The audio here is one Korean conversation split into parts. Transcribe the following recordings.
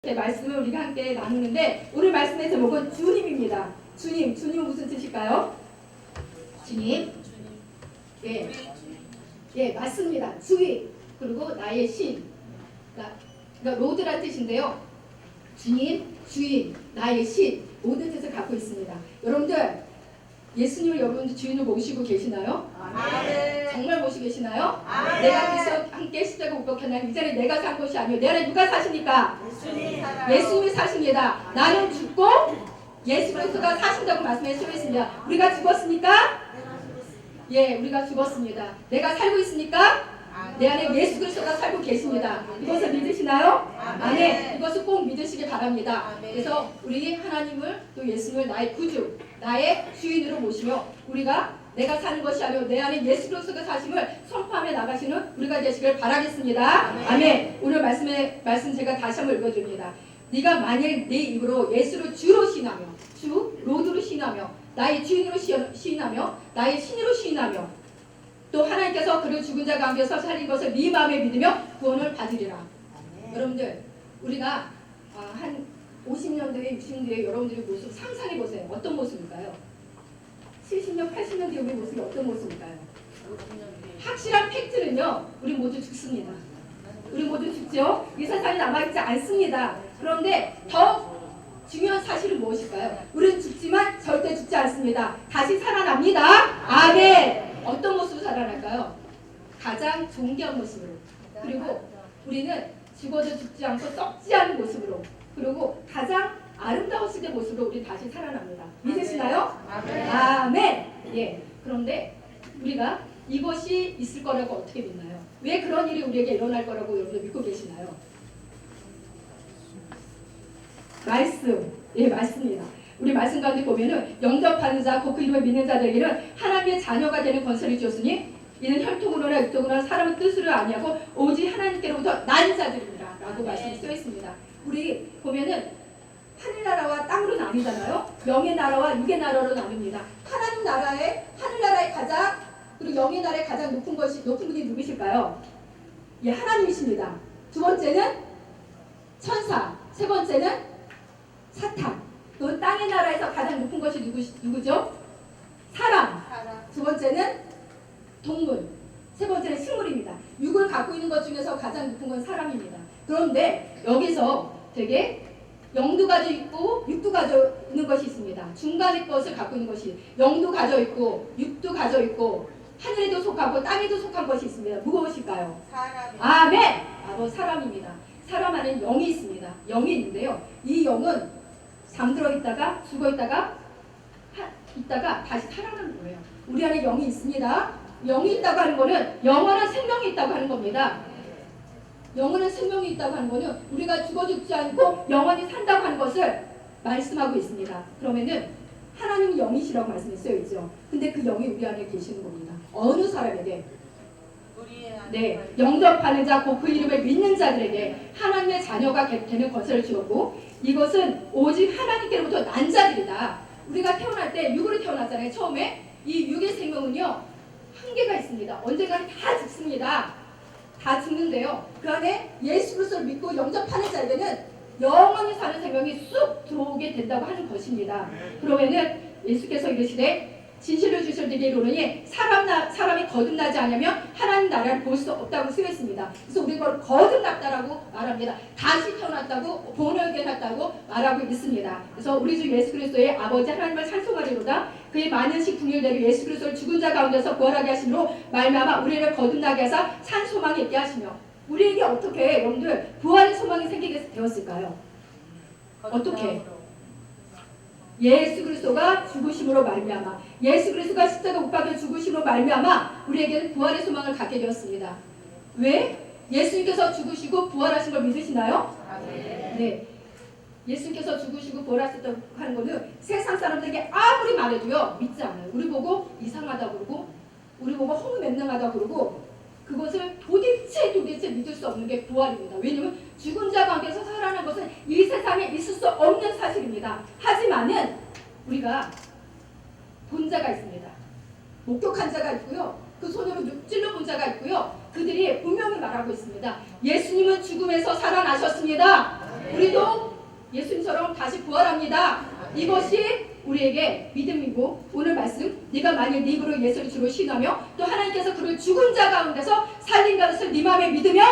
말씀을 우리가 함께 나누는데 오늘 말씀의 제목은 주님입니다. 주님은 무슨 뜻일까요? 주님. 예, 맞습니다. 주인 그리고 나의 신. 그러니까 로드란 뜻인데요. 주인, 나의 신 모든 뜻을 갖고 있습니다. 여러분들 예수님을 여러분들 주인으로 모시고 계시나요? 아멘. 정말 모시고 계시나요? 아멘. 내가 그래서 함께 십자가 못 박혔나요? 이 자리에 내가 산 것이 아니요 내 안에 누가 사십니까? 예수님이 사십니다. 나는 죽고 예수 그리스도가 사신다고 말씀해 쓰고 있습니다. 우리가 죽었습니까? 예, 우리가 죽었습니다. 내가 살고 있습니까? 내 안에 예수 그리스도가 살고 계십니다. 이것을 믿으시나요? 아멘. 이것을 꼭 믿으시기 바랍니다. 그래서 우리 하나님을 또 예수님을 나의 구주, 나의 주인으로 모시며 우리가 내가 사는 것이 아니고 내 안에 예수 그리스도가 사심을 선포하며 나가시는 우리가 되시길 바라겠습니다. 아멘. 오늘 말씀 제가 다시 한번 읽어줍니다. 네가 만일 네 입으로 예수를 주로 시인하며 주 로드로 시인하며 나의 주인으로 시인하며 나의 신으로 시인하며 또 하나님께서 그를 죽은 자 가운데서 살린 것을 네 마음에 믿으며 구원을 받으리라. 여러분들 우리가 한 50년도에 60년도에 여러분들의 모습 상상해 보세요. 어떤 모습일까요? 70년 80년 뒤에 우리 모습이 어떤 모습일까요? 확실한 팩트는요. 우리 모두 죽습니다. 우리 모두 죽죠. 이 세상에 남아있지 않습니다. 그런데 더 중요한 사실은 무엇일까요? 우리는 죽지만 절대 죽지 않습니다. 다시 살아납니다. 아멘. 어떤 모습으로 살아날까요? 가장 존귀한 모습으로. 그리고 우리는 죽어도 죽지 않고 썩지 않은 모습으로. 그리고 가장 아름다웠을 때 모습으로 우리 다시 살아납니다. 믿으시나요? 아멘. 예. 그런데 우리가 이것이 있을 거라고 어떻게 믿나요? 왜 그런 일이 우리에게 일어날 거라고 여러분들 믿고 계시나요? 말씀. 예, 맞습니다. 우리 말씀 가운데 보면은 영접하는 자, 곧 그 이름을 믿는 자들에게는 하나님의 자녀가 되는 권세를 주었으니 이는 혈통으로나 육통으로나 사람의 뜻으로 아니하고 오직 하나님께로부터 난 자들입니다. 라고 말씀이 쓰여 있습니다. 우리 보면은 하늘나라와 땅으로 나뉘잖아요. 영의 나라와 육의 나라로 나눕니다. 하나님 나라의 하늘나라의 가장 그리고 영의 나라의 가장 높은 분이 누구실까요? 예, 하나님이십니다. 두 번째는 천사, 세 번째는 사탄. 또 땅의 나라에서 가장 높은 것이 누구죠? 사람. 두 번째는 동물. 세 번째는 식물입니다. 육을 갖고 있는 것 중에서 가장 높은 건 사람입니다. 그런데 여기서 되게 영도 가져 있고 육도 가져 있는 것이 있습니다. 중간의 것을 갖고 있는 것이 영도 가져 있고 육도 가져 있고 하늘에도 속하고 땅에도 속한 것이 있습니다. 무엇일까요? 아멘. 바로 사람입니다. 사람 안에 영이 있습니다. 영이 있는데요. 이 영은 잠들어 있다가 죽어 있다가 다시 살아나는 거예요. 우리 안에 영이 있습니다. 영이 있다고 하는 거는 영원한 생명이 있다고 하는 겁니다. 영원한 생명이 있다고 하는 거는 우리가 죽지 않고 영원히 산다고 하는 것을 말씀하고 있습니다. 그러면은 하나님이 영이시라고 말씀이 쓰여 있죠. 근데 그 영이 우리 안에 계시는 겁니다. 어느 사람에게? 네, 영접하는 자, 곧 그 이름을 믿는 자들에게 하나님의 자녀가 되는 권세를 주었고 이것은 오직 하나님께로부터 난 자들이다. 우리가 태어날 때 육으로 태어났잖아요. 처음에 이 육의 생명은요 한계가 있습니다. 언젠가는 다 죽습니다. 다 죽는데요. 그 안에 예수 그리스도를 믿고 영접하는 자에게는 영원히 사는 생명이 쑥 들어오게 된다고 하는 것입니다. 그러면은 예수께서 이르시되 진실을 주시되게 이르노니 사람이 거듭나지 않으면 하나님 나라를 볼 수 없다고 쓰였습니다. 그래서 우리가 거듭났다라고 말합니다. 다시 태어났다고 본어게났다고 말하고 있습니다. 그래서 우리 주 예수 그리스도의 아버지 하나님을 찬송하리로다. 그의 만연식 궁율대로 예수 그리스도를 죽은 자 가운데서 부활하게 하심으로 말미암아 우리를 거듭나게 하사 산 소망이 있게 하시며 우리에게 어떻게 여러분들 부활의 소망이 생기게 되었을까요? 어떻게? 예수 그리스도가 죽으심으로 말미암아 예수 그리스도가 십자가 못 박혀 죽으심으로 말미암아 우리에게는 부활의 소망을 갖게 되었습니다. 왜? 예수님께서 죽으시고 부활하신 걸 믿으시나요? 네. 예수님께서 죽으시고 부활하셨다고 하는 거는 세상 사람들에게 아무리 말해도요 믿지 않아요. 우리 보고 이상하다 그러고 우리 보고 허무맹랑하다 그러고 그것을 도대체 믿을 수 없는 게 부활입니다. 왜냐하면 죽은 자 가운데서 살아난 것은 이 세상에 있을 수 없는 사실입니다. 하지만은 우리가 본 자가 있습니다. 목격한 자가 있고요. 그 손으로 찔러본 자가 있고요. 그들이 분명히 말하고 있습니다. 예수님은 죽음에서 살아나셨습니다. 우리도 예수님처럼 다시 부활합니다. 이것이 우리에게 믿음이고 오늘 말씀 네가 만일 네 입으로 예수를 주로 신하며 또 하나님께서 그를 죽은 자 가운데서 살린 것을 네 마음에 믿으면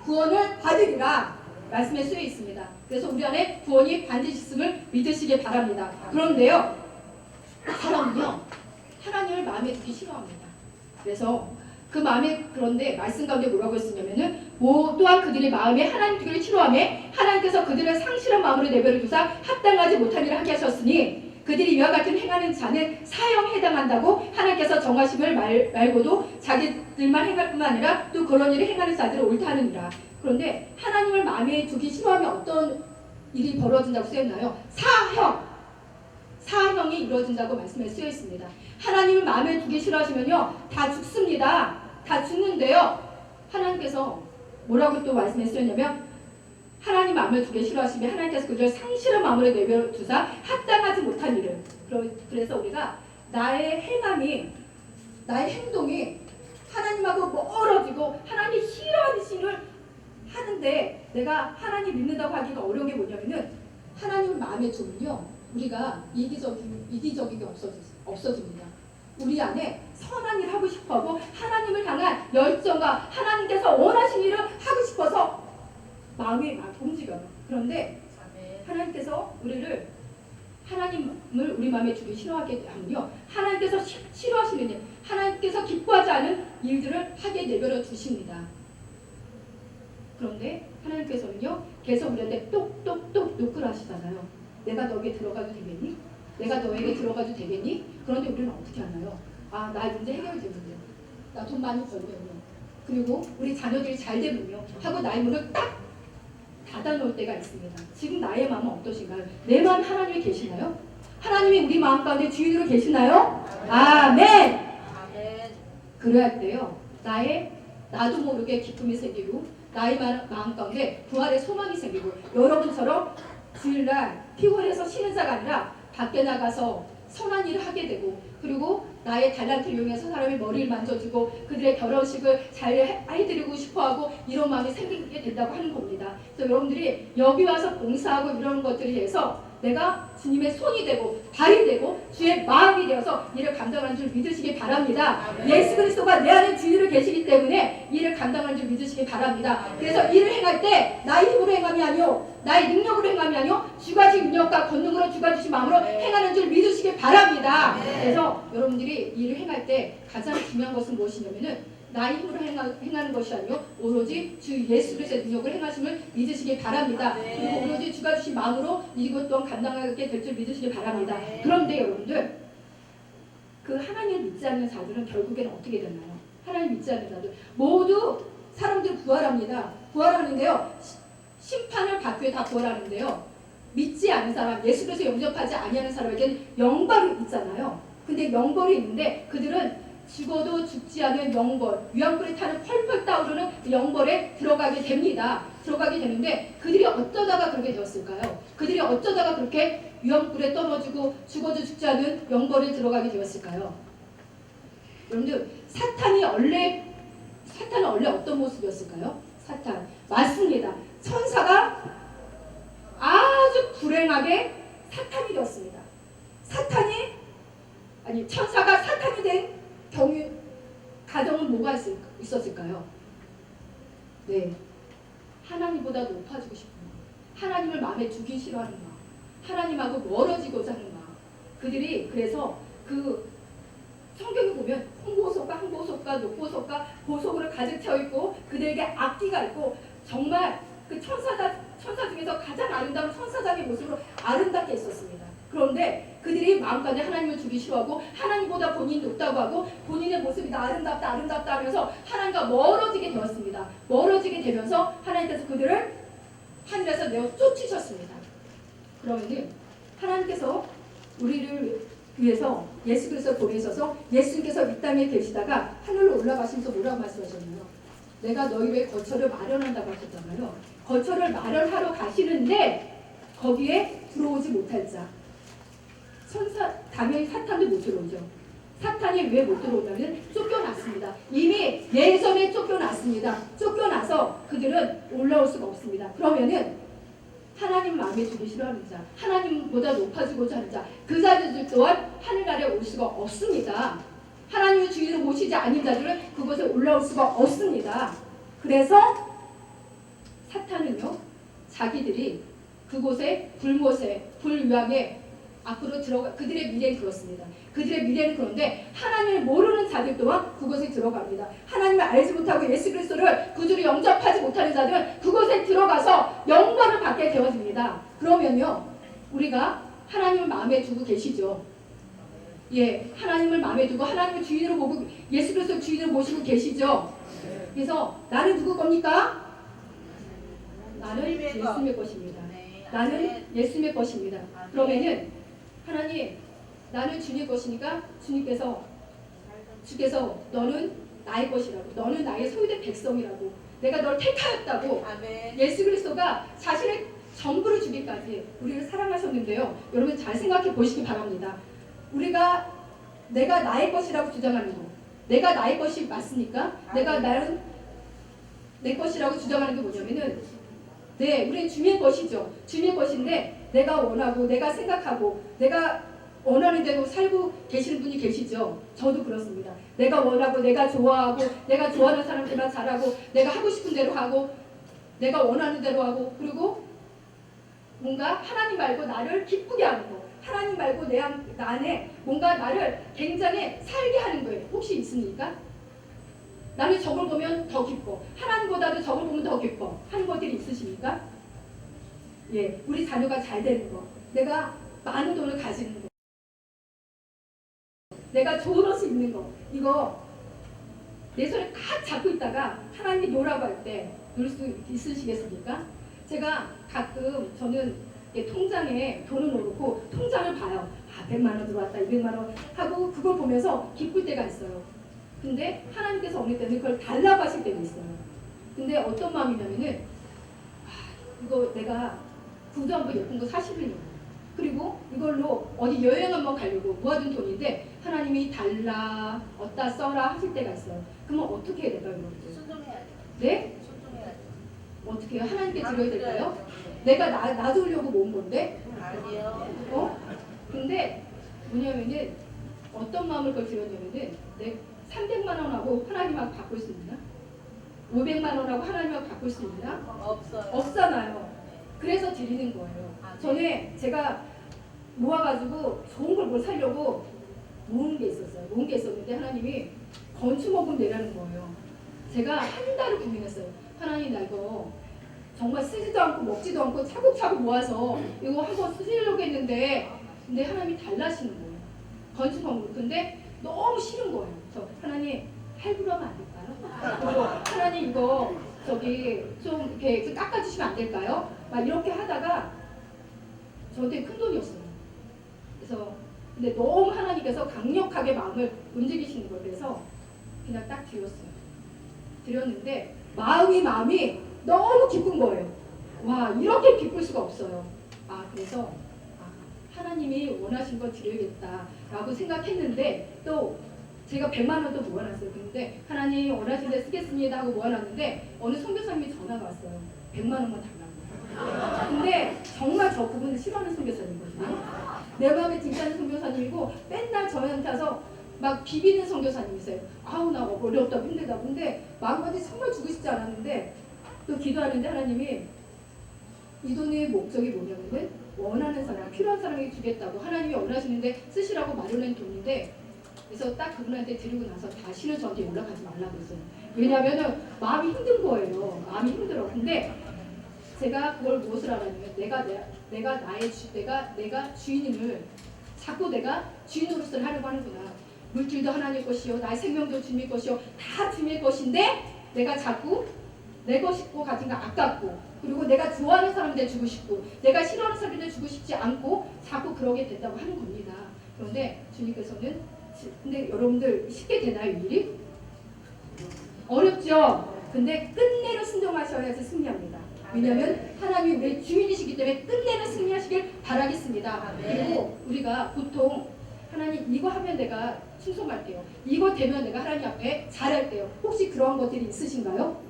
구원을 받으리라 말씀에 쓰여 있습니다. 그래서 우리 안에 구원이 반드시 있음을 믿으시기 바랍니다. 그런데요, 사람은요 하나님을 마음에 두기 싫어합니다. 그래서 그 마음에 그런데 말씀 가운데 뭐라고 했으냐면은 또한 그들의 마음에 하나님 두기를 싫어하며 하나님께서 그들을 상실한 마음으로 내버려 두사 합당하지 못한 일을 하게 하셨으니 그들이 이와 같은 행하는 자는 사형에 해당한다고 하나님께서 정하심을 말고도 자기들만 행할 뿐만 아니라 또 그런 일을 행하는 자들을 옳다 하느니라. 그런데 하나님을 마음에 두기 싫어하면 어떤 일이 벌어진다고 쓰였나요? 사형이 이루어진다고 말씀에 쓰여 있습니다. 하나님을 마음에 두기 싫어하시면요 다 죽습니다. 다 죽는데요 하나님께서 뭐라고 또 말씀에 쓰였냐면 하나님 마음을 두기 싫어하시면 하나님께서 그들을 상실한 마음으로 내버려 두사 합당하지 못한 일을. 그래서 우리가 나의 행동이 하나님하고 멀어지고 하나님 싫어하는 일을 하는데 내가 하나님 믿는다고 하기가 어려운 게 뭐냐면은 하나님을 마음에 두면요 우리가 이기적이게 없어집니다. 우리 안에 선한 일을 하고 싶어하고 하나님을 향한 열정과 하나님께서 원하신 일을 하고 싶어서 마음이 막 움직여요. 그런데 하나님께서 하나님을 우리 마음에 두기 싫어하게 하면요 하나님께서 싫어하시는 일, 하나님께서 기뻐하지 않은 일들을 하게 내버려 두십니다. 그런데 하나님께서는요 계속 우리한테 똑똑똑 욕을 하시잖아요. 내가 너에게 들어가도 되겠니? 내가 너에게 들어가도 되겠니? 그런데 우리는 어떻게 하나요? 나 문제 해결되면요, 나 돈 많이 벌면요, 그리고 우리 자녀들이 잘 되면요 하고 나의 문을 딱 닫아놓을 때가 있습니다. 지금 나의 마음은 어떠신가요? 내 마음 하나님이 계시나요? 하나님이 우리 마음 가운데 주인으로 계시나요? 아멘. 그래야 할 때요 나도 모르게 기쁨이 생기고 나의 마음 가운데 부활의 소망이 생기고 여러분처럼 주일날 피곤해서 쉬는 자가 아니라 밖에 나가서 선한 일을 하게 되고 그리고 나의 달란트를 이용해서 사람의 머리를 만져주고 그들의 결혼식을 잘 해드리고 싶어하고 이런 마음이 생기게 된다고 하는 겁니다. 그래서 여러분들이 여기 와서 봉사하고 이런 것들에 대해서 내가 주님의 손이 되고 발이 되고 주의 마음이 되어서 이를 감당하는 줄 믿으시기 바랍니다. 예수 그리스도가 내 안에 주인으로 계시기 때문에 이를 감당하는 줄 믿으시기 바랍니다. 그래서 이를 행할 때 나의 힘으로 행함이 아니오 나의 능력으로 행함이 아니오 주가 주신 능력과 권능으로 주가 주신 마음으로 행하는 줄 믿으시기 바랍니다. 그래서 여러분들이 이를 행할 때 가장 중요한 것은 무엇이냐면은 나의 힘으로 행하는 것이 아니요 오로지 주 예수 그리스도의 능력을 행하심을 믿으시기 바랍니다. 그리고 오로지 주가 주신 마음으로 이것 또한 감당하게 될 줄 믿으시기 바랍니다. 그런데 여러분들 그 하나님을 믿지 않는 자들은 결국에는 어떻게 되나요? 하나님 믿지 않는 자들 모두 사람들 부활합니다. 부활하는데요 심판을 받기 위해 다 부활하는데요 믿지 않는 사람 예수 그리스도 영접하지 아니하는 사람에게는 영벌이 있잖아요. 근데 영벌이 있는데 그들은 죽어도 죽지 않은 영벌, 유황불에 타는 펄펄 타오르는 영벌에 들어가게 됩니다. 들어가게 되는데 그들이 어쩌다가 그렇게 되었을까요? 그들이 어쩌다가 그렇게 유황불에 떨어지고 죽어도 죽지 않은 영벌에 들어가게 되었을까요? 여러분들 사탄은 원래 어떤 모습이었을까요? 사탄 맞습니다. 천사가 아주 불행하게 사탄이 되었습니다. 천사가 사탄이 된 가정은 뭐가 있었을까요? 네, 하나님보다 높아지고 싶은 마음, 하나님을 마음에 두기 싫어하는 마음, 하나님하고 멀어지고자 하는 마음. 그들이 그래서 그 성경에 보면 홍보석과 녹보석과 보석으로 가득 채워 있고 그들에게 악기가 있고 정말 그 천사 중에서 가장 아름다운 천사장의 모습으로 아름답게 있었습니다. 그런데 그들이 마음까지 하나님을 두기 싫어하고 하나님보다 본인이 높다고 하고 본인의 모습이 다 아름답다 하면서 하나님과 멀어지게 되었습니다. 멀어지게 되면서 하나님께서 그들을 하늘에서 내어 쫓으셨습니다. 그러면 하나님께서 우리를 위해서 예수 그리스도 보내셔서 예수님께서 이 땅에 계시다가 하늘로 올라가시면서 뭐라고 말씀하셨나요? 내가 너희 위해 거처를 마련한다고 하셨잖아요. 거처를 마련하러 가시는데 거기에 들어오지 못할 자 당연히 사탄도 못 들어오죠. 사탄이 왜 못 들어오냐면 쫓겨났습니다. 이미 예전에 쫓겨났습니다. 쫓겨나서 그들은 올라올 수가 없습니다. 그러면은 하나님 마음에 두기 싫어하는 자, 하나님보다 높아지고자 하는 자, 그 자들 또한 하늘나라에 올 수가 없습니다. 하나님의 주인으로 모시지 않은 자들은 그곳에 올라올 수가 없습니다. 그래서 사탄은요, 자기들이 그곳에 불못에 불유황에 앞으로 들어가, 그들의 미래는 그렇습니다. 그들의 미래는 그런데 하나님을 모르는 자들 또한 그곳에 들어갑니다. 하나님을 알지 못하고 예수 그리스도를 구주로 영접하지 못하는 자들은 그곳에 들어가서 영광을 받게 되어집니다. 그러면요, 우리가 하나님을 마음에 두고 계시죠? 예, 하나님을 마음에 두고 하나님을 주인으로 보고 예수 그리스도 주인으로 모시고 계시죠? 그래서 나는 누구 겁니까? 나는 예수님의 것입니다. 나는 예수님의 것입니다. 그러면은 하나님, 나는 주님 것이니까 주께서 너는 나의 것이라고, 너는 나의 소유된 백성이라고, 내가 널 택하였다고. 아멘. 예수 그리스도가 자신의 전부를 주기까지 우리를 사랑하셨는데요. 여러분 잘 생각해 보시기 바랍니다. 우리가 내가 나의 것이라고 주장하는 거, 내가 나의 것이 맞습니까? 내가 나는 내 것이라고 주장하는 게 뭐냐면은, 네, 우리는 주님의 것이죠. 주님의 것인데 내가 원하고 내가 생각하고 내가 원하는 대로 살고 계시는 분이 계시죠. 저도 그렇습니다. 내가 원하고 내가 좋아하고 내가 좋아하는 사람들만 잘하고 내가 하고 싶은 대로 하고 내가 원하는 대로 하고, 그리고 뭔가 하나님 말고 나를 기쁘게 하는 거, 하나님 말고 내 안에 뭔가 나를 굉장히 살게 하는 거예요. 혹시 있습니까? 나는 저걸 보면 더 기뻐, 하나님보다도 저걸 보면 더 기뻐 하는 것들이 있으십니까? 예, 우리 자녀가 잘 되는 거, 내가 많은 돈을 가지는 거, 내가 좋은 옷을 입는 거, 이거 내 손에 딱 잡고 있다가 하나님이 놓으라고 할 때 놓을 수 있으시겠습니까? 제가 가끔 저는 통장에 돈을 넣고 통장을 봐요. 100만 원 들어왔다, 200만 원 하고 그걸 보면서 기쁠 때가 있어요. 근데 하나님께서 어느 때는 그걸 달라고 하실 때도 있어요. 근데 어떤 마음이냐면은, 이거 내가 구두 한번 예쁜 거 사시려고, 그리고 이걸로 어디 여행 한번 가려고 모아둔 돈인데 하나님이 달라, 어디다 써라 하실 때가 있어요. 그러면 어떻게 해야 될까요? 순종해야 돼. 네? 순종해야 돼. 어떻게 해요? 하나님께 드려야 될까요? 내가 놔두려고 모은 건데? 아니요. 근데 뭐냐면은 어떤 마음을 그걸 드렸냐면은, 내 300만 원하고 하나님하고 바꿀 수 있나? 500만 원하고 하나님하고 바꿀 수 있나? 없어요. 없잖아요. 그래서 드리는 거예요. 전에 제가 모아가지고 좋은 걸 뭘 사려고 모은 게 있었어요. 모은 게 있었는데 하나님이 건축목금 내라는 거예요. 제가 한 달을 고민했어요. 하나님, 나 이거 정말 쓰지도 않고 먹지도 않고 차곡차곡 모아서 이거 한번 쓰시려고 했는데, 근데 하나님이 달라시는 거예요. 건축목금. 근데 너무 싫은 거예요. 저 하나님, 할부로 하면 안 될까요? 하나님, 이거 저기 좀 이렇게 깎아주시면 안 될까요? 막 이렇게 하다가 저한테 큰 돈이었어요. 그래서 근데 너무 하나님께서 강력하게 마음을 움직이시는 거예요. 그래서 그냥 딱 드렸어요. 드렸는데 마음이 너무 기쁜 거예요. 와, 이렇게 기쁠 수가 없어요. 그래서 하나님이 원하신 걸 드려야겠다라고 생각했는데, 또 제가 100만 원도 모아놨어요. 근데 하나님 원하신 데 쓰겠습니다 하고 모아놨는데 어느 선교사님이 전화가 왔어요. 100만 원만 달라고. 근데 정말 저 그분을 싫어하는 선교사님이거든요. 내 마음에 들지 않는 선교사님이고 맨날 저한테 와서 막 비비는 선교사님이세요. 나 어렵다고 힘들다고. 근데 마음까지 정말 주고 싶지 않았는데 또 기도하는데 하나님이 이 돈의 목적이 뭐냐면은 원하는 사람, 필요한 사람에게 주겠다고 하나님이 원하시는데 쓰시라고 마련한 돈인데, 그래서 딱 그분한테 드리고 나서 다시는 저한테 연락하지 말라고 했어요. 왜냐하면은 마음이 힘든 거예요. 마음이 힘들어. 근데 제가 그걸 무엇을 알았냐면, 내가 주인임을 자꾸 내가 주인으로서 하려고 하는구나. 물질도 하나님 것이요, 나의 생명도 주님의 것이요, 다 주님의 것인데 내가 자꾸 내 것이고 가진 거 아깝고, 그리고 내가 좋아하는 사람한테 주고 싶고 내가 싫어하는 사람한테 주고 싶지 않고 자꾸 그러게 된다고 하는 겁니다. 그런데 주님께서는, 근데 여러분들 쉽게 되나요, 이 일이? 어렵죠? 근데 끝내는 순종하셔야지 승리합니다. 왜냐하면 하나님이 우리의 주인이시기 때문에 끝내는 승리하시길 바라겠습니다. 그리고 우리가 보통 하나님 이거 하면 내가 충성할게요, 이거 되면 내가 하나님 앞에 잘할게요. 혹시 그런 것들이 있으신가요?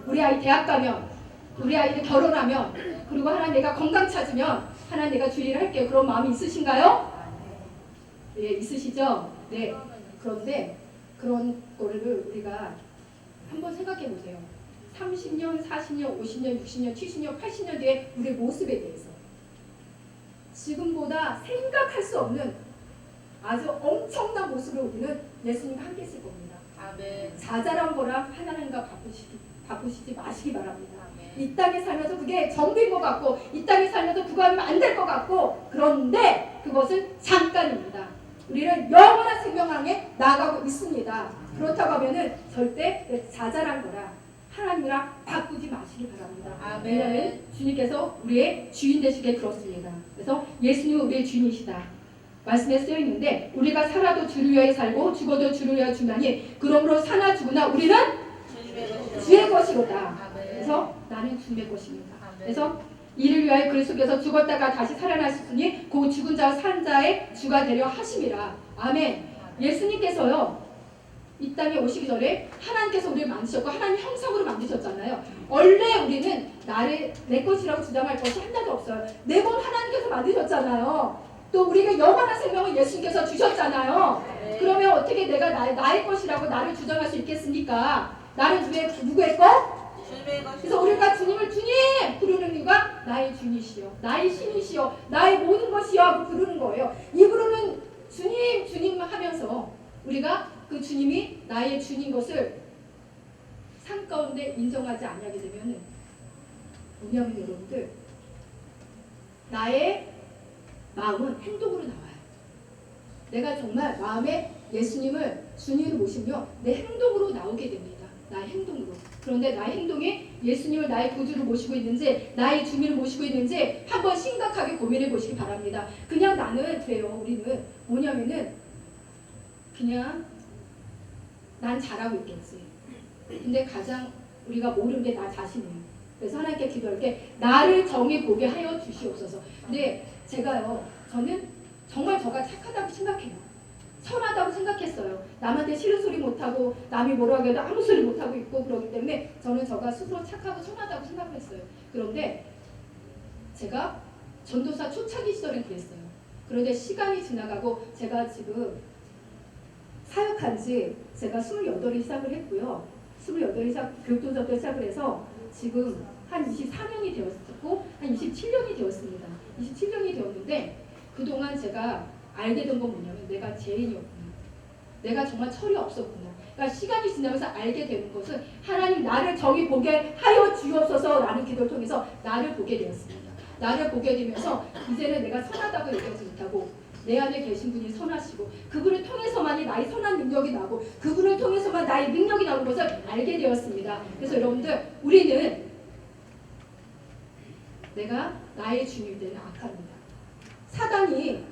우리 아이 대학 가면 우리 아이들 결혼하면 그리고 하나님 내가 건강 찾으면 하나님 내가 주일을 할게요. 그런 마음이 있으신가요? 예, 있으시죠? 네. 그런데 그런 거를 우리가 한번 생각해 보세요. 30년, 40년, 50년, 60년, 70년, 80년 뒤에 우리의 모습에 대해서 지금보다 생각할 수 없는 아주 엄청난 모습으로 우리는 예수님과 함께 있을 겁니다. 아멘. 자잘한 거랑 하나님과 바꾸시지 마시기 바랍니다. 아멘. 이 땅에 살면서 그게 전부인 것 같고 이 땅에 살면서 그거 하면 안 될 것 같고 그런데 그것은 잠깐입니다. 우리는 영원한 생명항에 나아가고 있습니다. 그렇다고 하면은 절대 자잘한 거라 하나님이랑 바꾸지 마시기 바랍니다. 아멘. 왜냐하면 주님께서 우리의 주인 되시게 그렇습니다. 그래서 예수님은 우리의 주인이시다. 말씀에 쓰여 있는데 우리가 살아도 주를 위하여 살고 죽어도 주를 위하여 죽나니 그러므로 사나 죽으나 우리는 주의 것이로다. 그래서 나는 주님의 것입니다. 그래서 이를 위하여 그리스도께서 죽었다가 다시 살아나셨으니 그 죽은 자와 산 자의 주가 되려 하심이라. 아멘. 예수님께서요 이 땅에 오시기 전에 하나님께서 우리를 만드셨고 하나님 형상으로 만드셨잖아요. 원래 우리는 내 것이라고 주장할 것이 하나도 없어요. 내 몸 하나님께서 만드셨잖아요. 또 우리가 영원한 생명을 예수님께서 주셨잖아요. 그러면 어떻게 내가 나의 것이라고 나를 주장할 수 있겠습니까? 나는 누구의 것? 그래서 우리가 주님을 주님 부르는 이유가 나의 주님이시여, 나의 신이시여, 나의 모든 것이여 하고 부르는 거예요. 이 부르는 주님 주님 하면서 우리가 그 주님이 나의 주님 것을 삶 가운데 인정하지 않게 되면 뭐냐면 여러분들 나의 마음은 행동으로 나와요. 내가 정말 마음에 예수님을 주님으로 모시며 내 행동으로 나오게 됩니다. 나의 행동으로. 그런데 나의 행동이 예수님을 나의 구주로 모시고 있는지 나의 주님을 모시고 있는지 한번 심각하게 고민해 보시기 바랍니다. 그냥 나는 그래요. 우리는 뭐냐면은 그냥 난 잘하고 있겠지. 근데 가장 우리가 모르는 게 나 자신이에요. 그래서 하나님께 기도할 게 나를 정해 보게 하여 주시옵소서. 근데 제가요, 저는 정말 저가 착하다고 생각해요. 선하다고 생각했어요. 남한테 싫은 소리 못하고 남이 뭐라고 해도 아무 소리 못하고 있고 그러기 때문에 저는 저가 스스로 착하고 선하다고 생각했어요. 그런데 제가 전도사 초창기 시절엔 그랬어요. 그런데 시간이 지나가고 제가 지금 사역한 지 제가 28이 시작을 했고요. 28이 교육전사부터 시작을 해서 지금 한 24년이 되었고 한 27년이 되었습니다. 27년이 되었는데 그동안 제가 알게 된 건 뭐냐면 내가 죄인이었구나. 내가 정말 철이 없었구나. 그러니까 시간이 지나면서 알게 되는 것은 하나님 나를 정의 보게 하여 주옵소서라는 기도를 통해서 나를 보게 되었습니다. 나를 보게 되면서 이제는 내가 선하다고 얘기하지 못하고 내 안에 계신 분이 선하시고 그분을 통해서만이 나의 선한 능력이 나고 그분을 통해서만 나의 능력이 나오는 것을 알게 되었습니다. 그래서 여러분들 우리는 내가 나의 주님이 되는 악합니다. 사단이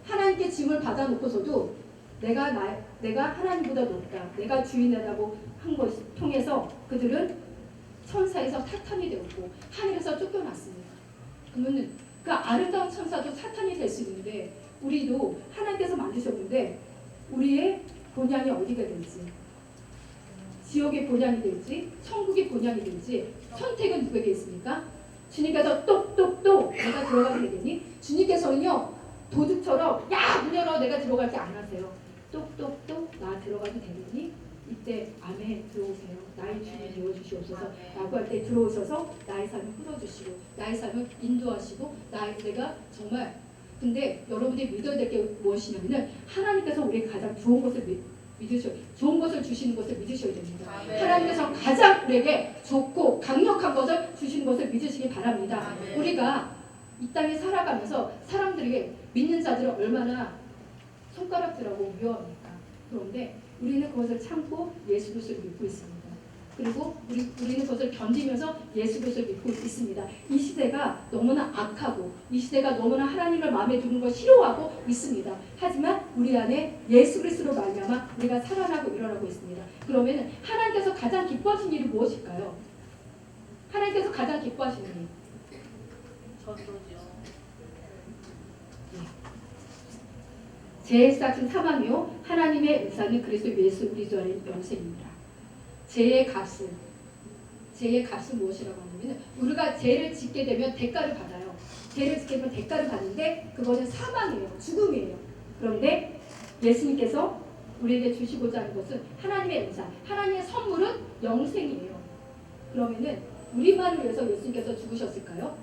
하나님께 짐을 받아놓고서도 내가 하나님보다 높다. 내가 주인이라고 한 것을 통해서 그들은 천사에서 사탄이 되었고 하늘에서 쫓겨났습니다. 그러면 그 아름다운 천사도 사탄이 될 수 있는데 우리도 하나님께서 만드셨는데 우리의 본향이 어디가 될지 지옥의 본향이 될지 천국의 본향이 될지 선택은 누구에게 있습니까? 주님께서 똑똑똑 내가 들어가게 되니 주님께서는요 도둑처럼 야 문 열어 내가 들어갈게 안 하세요. 똑똑똑 나 들어가도 되니 이때 아멘 들어오세요. 나의 주님 되어주시옵소서 라고 할 때 들어오셔서 나의 삶을 풀어주시고 나의 삶을 인도하시고 내가 정말 근데 여러분들이 믿어야 될 게 무엇이냐면 하나님께서 우리에게 가장 좋은 것을 좋은 것을 주시는 것을 믿으셔야 됩니다. 하나님께서 가장 우리에게 좋고 강력한 것을 주시는 것을 믿으시기 바랍니다. 우리가 이 땅에 살아가면서 사람들에게 믿는 자들을 얼마나 손가락질하고 위협합니까? 그런데 우리는 그것을 참고 예수 그리스도를 믿고 있습니다. 그리고 우리는 그것을 견디면서 예수 그리스도를 믿고 있습니다. 이 시대가 너무나 악하고 이 시대가 너무나 하나님을 마음에 두는 걸 싫어하고 있습니다. 하지만 우리 안에 예수 그리스도로 말미암아 우리가 살아나고 일어나고 있습니다. 그러면 하나님께서 가장 기뻐하시는 일이 무엇일까요? 하나님께서 가장 기뻐하시는 일. 전도죠. 죄의 싹은 사망이요 하나님의 의사는 그리스도 예수 우리 주 안에 영생입니다. 죄의 값은 죄의 값은 무엇이라고 하냐면 우리가 죄를 짓게 되면 대가를 받아요. 죄를 짓게 되면 대가를 받는데 그거는 사망이에요. 죽음이에요. 그런데 예수님께서 우리에게 주시고자 하는 것은 하나님의 은사, 하나님의 선물은 영생이에요. 그러면은 우리만을 위해서 예수님께서 죽으셨을까요?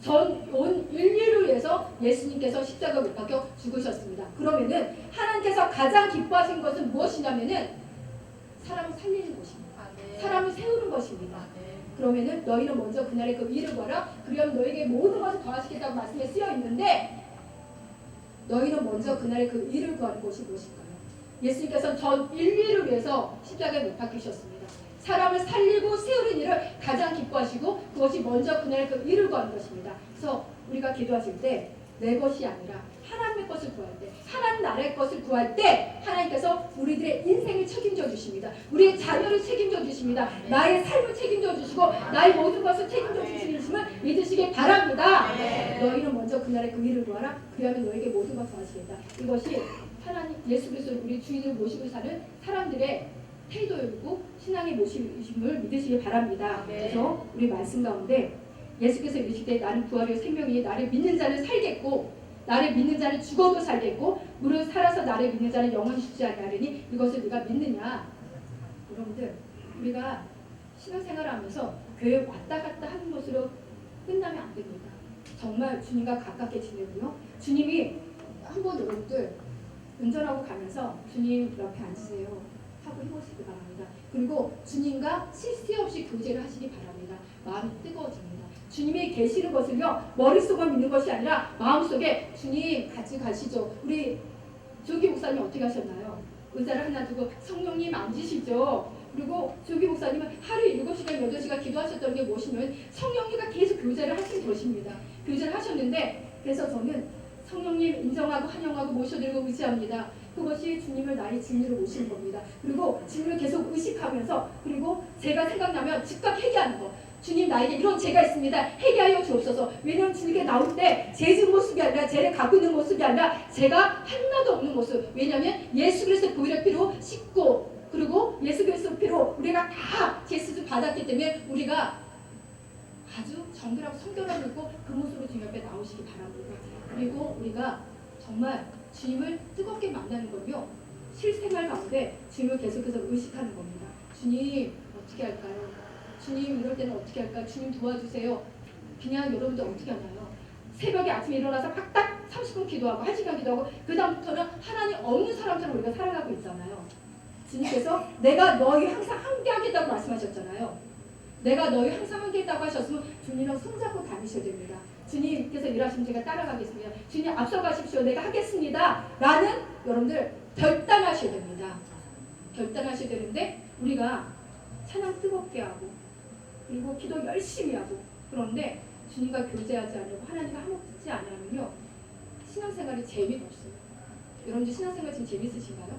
전 온 인류를 위해서 예수님께서 십자가 못 박혀 죽으셨습니다. 그러면은 하나님께서 가장 기뻐하신 것은 무엇이냐면은 사람을 살리는 것입니다. 사람을 세우는 것입니다. 그러면은 너희는 먼저 그날의 그 일을 구하라. 그리하면 너에게 모든 것을 더하시겠다고 말씀에 쓰여 있는데 너희는 먼저 그날의 그 일을 구하는 것이 무엇일까요? 예수님께서는 전 인류를 위해서 십자가에 못 박히셨습니다. 사람을 살리고 세우는 일을 가장 기뻐하시고 그것이 먼저 그날의 그 일을 구하는 것입니다. 그래서 우리가 기도하실 때 내 것이 아니라 하나님의 것을 구할 때, 하나님 나라의 것을 구할 때 하나님께서 우리들의 인생을 책임져 주십니다. 우리의 자녀를 책임져 주십니다. 나의 삶을 책임져 주시고 나의 모든 것을 책임져 주시는 믿으시기 바랍니다. 너희는 먼저 그날의 그 일을 구하라. 그리하면 너에게 모든 것을 더하시겠다. 이것이 하나님 예수 그리스도 우리 주인을 모시고 사는 사람들의 태도이고 신앙의 모심을 믿으시기 바랍니다. 그래서 우리 말씀 가운데 예수께서 이르시되 나는 부활의 생명이니 나를 믿는 자는 살겠고 나를 믿는 자는 죽어도 살겠고 무릇 살아서 나를 믿는 자는 영원히 죽지 아니하리니 이것을 네가 믿느냐. 여러분들 우리가 신앙생활을 하면서 교회 왔다 갔다 하는 것으로 끝나면 안 됩니다. 정말 주님과 가깝게 지내고요. 주님이 한번 여러분들 운전하고 가면서 주님 옆에 앉으세요 하고 해보시기 바랍니다. 그리고 주님과 실수 없이 교제를 하시기 바랍니다. 마음이 뜨거워집니다. 주님이 계시는 것을요 머릿속만 믿는 것이 아니라 마음속에 주님 같이 가시죠. 우리 조기 목사님 어떻게 하셨나요? 의자를 하나 두고 성령님 앉으시죠. 그리고 조기 목사님은 하루에 7시간 8시간 기도하셨던 게 무엇이면 성령님과 계속 교제를 하신 것입니다. 교제를 하셨는데 그래서 저는 성령님 인정하고 환영하고 모셔드리고 의지합니다. 그것이 주님을 나의 진리로 모시는 겁니다. 그리고 주님을 계속 의식하면서 그리고 제가 생각나면 즉각 회개하는 거. 주님 나에게 이런 죄가 있습니다. 회개하여 주옵소서. 왜냐하면 주님께 나올 때 죄진 모습이 아니라 죄를 갖고 있는 모습이 아니라 죄가 하나도 없는 모습. 왜냐하면 예수 그리스도의 보혈의 피로 씻고 그리고 예수 그리스도의 피로 우리가 다 죄 수준 받았기 때문에 우리가 아주 정결하고 성결하고 있고 그 모습으로 주님 앞에 나오시기 바랍니다. 그리고 우리가 정말 주님을 뜨겁게 만나는 거요. 실생활 가운데 주님을 계속해서 의식하는 겁니다. 주님 어떻게 할까요? 주님 이럴 때는 어떻게 할까요? 주님 도와주세요. 그냥 여러분들 어떻게 하나요? 새벽에 아침에 일어나서 딱 30분 기도하고 1시간 기도하고 그 다음부터는 하나님 없는 사람처럼 우리가 살아가고 있잖아요. 주님께서 내가 너희 항상 함께 하겠다고 말씀하셨잖아요. 내가 너희 항상 함께 했다고 하셨으면 주님이랑 손잡고 다니셔야 됩니다. 주님께서 일하시면 제가 따라가겠습니다. 주님 앞서가십시오. 내가 하겠습니다. 라는 여러분들 결단하셔야 됩니다. 결단하셔야 되는데 우리가 찬양 뜨겁게 하고 그리고 기도 열심히 하고 그런데 주님과 교제하지 않으고 하나님과 화목하지 않으면요 신앙생활이 재미가 없어요. 여러분들 신앙생활 지금 재밌으신가요?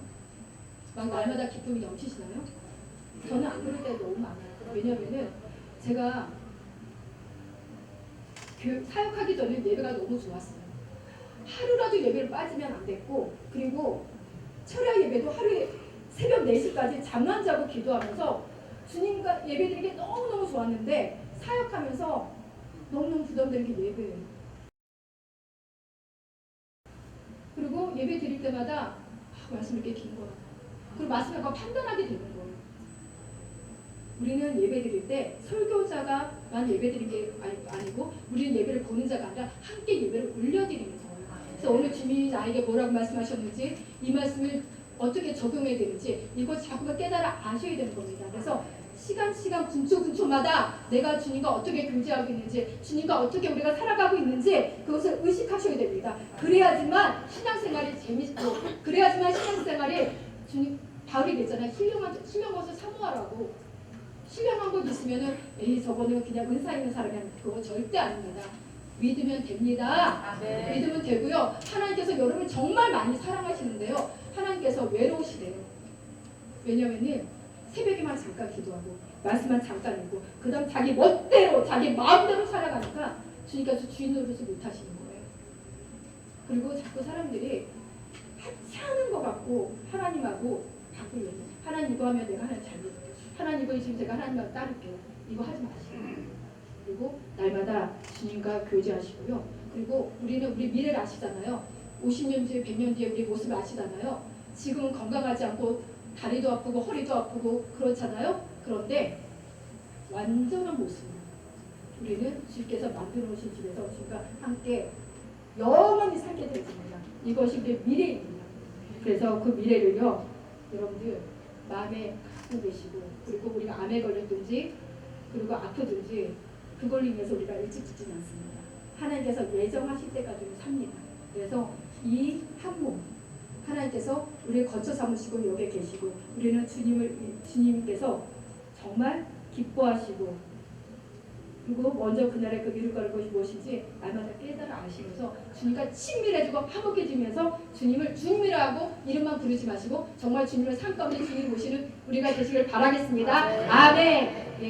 막 날마다 기쁨이 넘치시나요? 저는 안 그럴 때 너무 많아요. 왜냐면은 제가 사역하기 전에 예배가 너무 좋았어요. 하루라도 예배를 빠지면 안 됐고 그리고 철야 예배도 하루에 새벽 4시까지 잠 안 자고 기도하면서 주님과 예배드리기 너무너무 좋았는데 사역하면서 너무너무 부담되는 게 예배예요. 그리고 예배 드릴 때마다 말씀 이렇게 긴 거야. 그리고 말씀을 판단하게 되는 거예요. 우리는 예배 드릴 때 설교자가만 예배 드리는 게 아니고 우리는 예배를 보는 자가 아니라 함께 예배를 올려드리는 거예요. 그래서 오늘 주님이 나에게 뭐라고 말씀하셨는지 이 말씀을 어떻게 적용해야 되는지 이거 자꾸가 깨달아 아셔야 되는 겁니다. 그래서 시간 분초마다 내가 주님과 어떻게 교제하고 있는지 주님과 어떻게 우리가 살아가고 있는지 그것을 의식하셔야 됩니다. 그래야지만 신앙생활이 재밌고 그래야지만 신앙생활이 주님 바울이 그랬잖아요. 신령한 것을 사모하라고. 신령한 것 있으면은 에이 저거는 그냥 은사 있는 사람이 아니고 그거 절대 아닙니다. 믿으면 됩니다. 믿으면 되고요. 하나님께서 여러분을 정말 많이 사랑하시는데요. 하나님께서 외로우시대요. 왜냐면은 새벽에만 잠깐 기도하고 말씀만 잠깐 읽고 그 다음 자기 멋대로 자기 마음대로 살아가니까 주님께서 주인 노릇을 못하시는 거예요. 그리고 자꾸 사람들이 하찮은 것 같고 하나님하고 바꾸려고 하나님 이거 하면 내가 하나님 잘 믿을게요. 하나님 이거 있으면 제가 하나님하고 따를게요. 이거 하지 마시고 그리고 날마다 주님과 교제하시고요. 그리고 우리는 우리 미래를 아시잖아요. 50년 뒤에 100년 뒤에 우리 모습을 아시잖아요. 지금은 건강하지 않고 다리도 아프고 허리도 아프고 그렇잖아요. 그런데 완전한 모습으로 우리는 주께서 만들어 놓으신 집에서 주님과 함께 영원히 살게 되십니다. 이것이 우리의 미래입니다. 그래서 그 미래를요, 여러분들 마음에 갖고 계시고, 그리고 우리가 암에 걸렸든지 그리고 아프든지 그걸로 인해서 우리가 일찍 죽지는 않습니다. 하나님께서 예정하실 때까지는 삽니다. 그래서 이 한 몸 하나님께서 우리를 거쳐 삼으시고 여기에 계시고 우리는 주님께서 정말 기뻐하시고 그리고 먼저 그날의 그 이룰 것이 무엇인지 날마다 깨달아 아시면서 주님과 친밀해지고 화목해지면서 주님을 주님이라 하고 이름만 부르지 마시고 정말 주님을 삶 가운데 주님 모시는 우리가 되시길 바라겠습니다. 아멘. 예.